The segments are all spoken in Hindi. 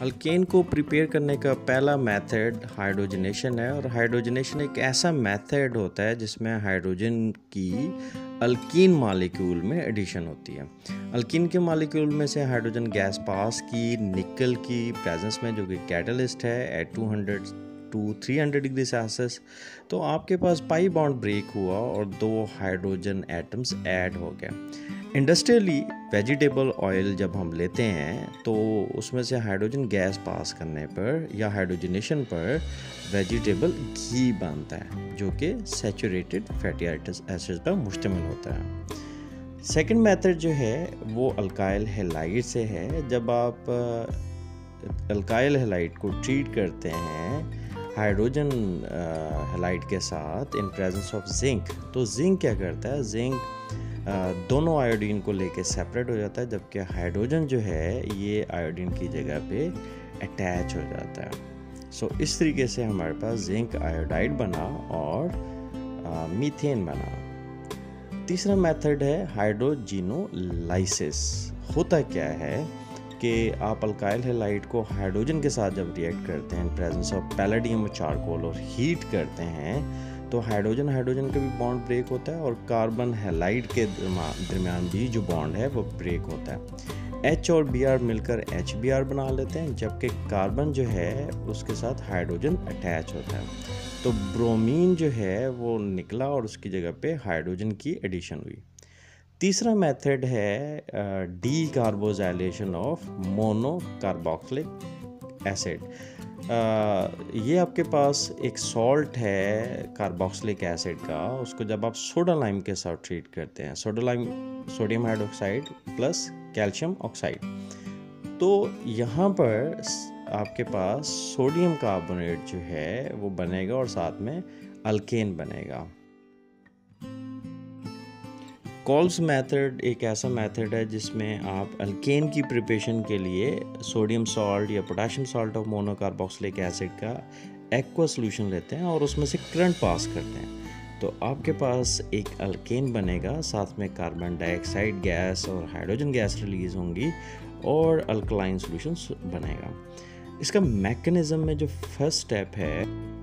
अल्केन को प्रिपेयर करने का पहला मेथड हाइड्रोजनेशन है और हाइड्रोजनेशन एक ऐसा मेथड होता है जिसमें हाइड्रोजन की अल्कीन मालिक्यूल में एडिशन होती है। अल्कीन के मालिक्यूल में से हाइड्रोजन गैस पास की निकल की प्रेजेंस में, जो कि कैटलिस्ट है एट 200 टू 300 डिग्री सेल्सियस, तो आपके पास पाई बॉन्ड ब्रेक हुआ और 2 हाइड्रोजन एटम्स ऐड हो गए। इंडस्ट्रियली वेजिटेबल ऑयल जब हम लेते हैं तो उसमें से हाइड्रोजन गैस पास करने पर या हाइड्रोजनेशन पर वेजिटेबल घी बनता है, जो कि सैचुरेटेड फैटी एसिड पर मुश्तमिल होता है। सेकंड मेथड जो है वो अल्काइल हैलाइड से है। जब आप अल्काइल हैलाइड को ट्रीट करते हैं हाइड्रोजन हैलाइड के साथ इन प्रेजेंस ऑफ जिंक, तो जिंक क्या करता है, जिंक दोनों आयोडीन को लेके सेपरेट हो जाता है, जबकि हाइड्रोजन जो है ये आयोडीन की जगह पे अटैच हो जाता है। सो इस तरीके से हमारे पास जिंक आयोडाइड बना और मीथेन बना। तीसरा मेथड है हाइड्रोजिनोलाइसिस। होता क्या है कि आप अल्काइल हैलाइड को हाइड्रोजन के साथ जब रिएक्ट करते हैं प्रेजेंस ऑफ पैलेडियम और चारकोल और हीट करते हैं तो हाइड्रोजन का भी बॉन्ड ब्रेक होता है और कार्बन हैलाइड के दरमियान भी जो बॉन्ड है वो ब्रेक होता है। H और Br मिलकर HBr बना लेते हैं, जबकि कार्बन जो है उसके साथ हाइड्रोजन अटैच होता है। तो ब्रोमीन जो है वो निकला और उसकी जगह पे हाइड्रोजन की एडिशन हुई। तीसरा मेथड है डी कार्बोजाइलेशन ऑफ मोनोकार्बोक्सिलिक एसिड। ये आपके पास एक सॉल्ट है कार्बोक्सिलिक एसिड का, उसको जब आप सोडा लाइम के साथ ट्रीट करते हैं, sodium hydroxide plus calcium oxide, तो यहाँ पर आपके पास सोडियम कार्बोनेट जो है वो बनेगा और साथ में अल्केन बनेगा। कॉल्स मेथड एक ऐसा मेथड है जिसमें आप अल्केन की प्रिपरेशन के लिए सोडियम सॉल्ट या potassium salt of monocarboxylic acid का एक्वा सॉल्यूशन लेते हैं और उसमें से करंट पास करते हैं, तो आपके पास एक अल्केन बनेगा, साथ में कार्बन डाइऑक्साइड गैस और हाइड्रोजन गैस रिलीज होंगी और अल्कलाइन सॉल्यूशन बनेगा। इसका मैकेनिज्म में जो फर्स्ट स्टेप है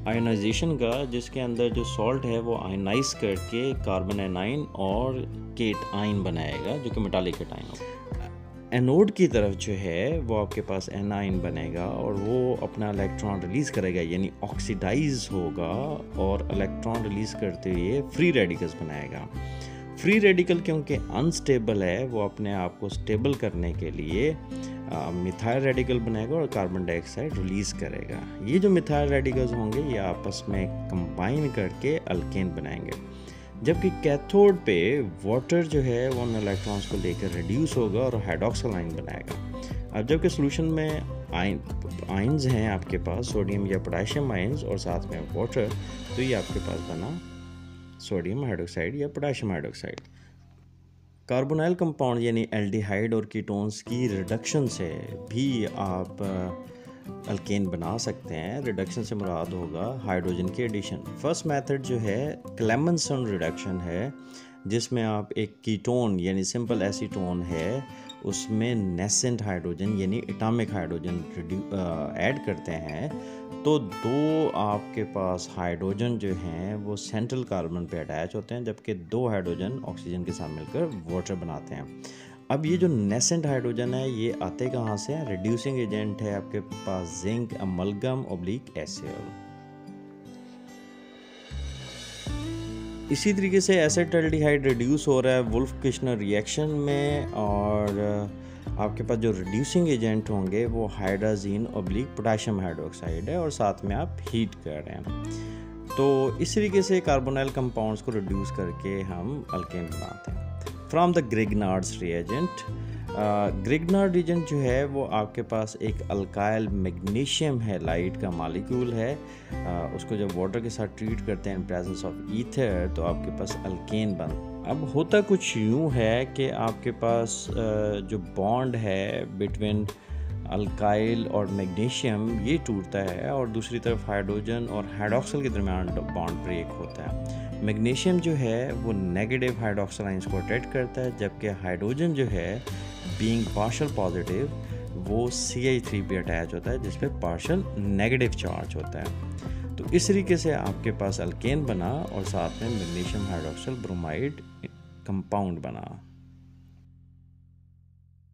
आयनाइजेशन का, जिसके अंदर जो सॉल्ट है वो आयनाइज करके कार्बन एनाइन और केट आइन बनाएगा, जो कि मेटालिक केटाइन होगा। एनोड की तरफ जो है वो आपके पास एनाइन बनेगा और वो अपना इलेक्ट्रॉन रिलीज करेगा, यानी ऑक्सीडाइज होगा और इलेक्ट्रॉन रिलीज करते हुए फ्री रेडिकल्स बनाएगा। फ्री रेडिकल क्योंकि अनस्टेबल है, वो अपने आप को स्टेबल करने के लिए मिथाइल रेडिकल बनाएगा और कार्बन डाइऑक्साइड रिलीज करेगा। ये जो मिथाइल रेडिकल्स होंगे ये आपस में कंबाइन करके अल्केन बनाएंगे, जबकि कैथोड पे वाटर जो है वो उन इलेक्ट्रॉन्स को लेकर रिड्यूस होगा और हाइड्रोक्सिल आयन बनाएगा। अब जबकि सोल्यूशन में आयन्स हैं आपके पास, सोडियम या पोटेशियम आयन्स और साथ में वाटर, तो ये आपके पास बना सोडियम हाइड्रोक्साइड या पोटेशियम हाइड्रोक्साइड। कार्बोनाइल कंपाउंड यानी एल्डिहाइड और कीटोन्स की रिडक्शन से भी आप अल्केन बना सकते हैं। रिडक्शन से मुराद होगा हाइड्रोजन की एडिशन। फर्स्ट मेथड जो है क्लेमेंसन रिडक्शन है, जिसमें आप एक कीटोन यानी सिंपल एसीटोन है उसमें नेसेंट हाइड्रोजन यानी एटॉमिक हाइड्रोजन ऐड करते हैं, तो 2 आपके पास हाइड्रोजन जो हैं वो सेंट्रल कार्बन पे अटैच होते हैं, जबकि 2 हाइड्रोजन ऑक्सीजन के साथ मिलकर वाटर बनाते हैं। अब ये जो नेसेंट हाइड्रोजन है ये आते कहाँ से हैं? रिड्यूसिंग एजेंट है आपके पास जिंक अमलगम ऑब्लिक एसिड। इसी तरीके से एसिटाल्डिहाइड रिड्यूस हो रहा है वुल्फ किश्नर रिएक्शन में, और आपके पास जो रिड्यूसिंग एजेंट होंगे वो हाइड्राजीन ऑब्लिक पोटेशियम हाइड्रोक्साइड है और साथ में आप हीट कर रहे हैं। तो इस तरीके से कार्बोनाइल कंपाउंड्स को रिड्यूस करके हम अल्केन बनाते हैं। From the Grignard's reagent, Grignard reagent जो है वो आपके पास एक अल्काइल मैग्नीशियम हैलाइड का मॉलिक्यूल है, उसको जब वाटर के साथ ट्रीट करते हैं इन प्रेजेंस ऑफ ईथर तो आपके पास अल्केन बनता। अब होता कुछ यूँ है कि आपके पास जो बॉन्ड है बिटवीन अल्काइल और मैग्नीशियम ये टूटता है और दूसरी तरफ हाइड्रोजन और हाइड्रोक्सिल के दरमियान बॉन्ड ब्रेक होता है। मैग्नीशियम जो है वो नेगेटिव हाइड्रोक्सिल आयंस को अट्रैक्ट करता है, जबकि हाइड्रोजन जो है बीइंग पार्शियल पॉजिटिव वो CH3 पे अटैच होता है जिस पे पार्शियल नेगेटिव चार्ज होता है। तो इस तरीके से आपके पास अल्केन बना और साथ में मैग्नीशियम हाइड्रोक्साइड ब्रोमाइड कंपाउंड बना।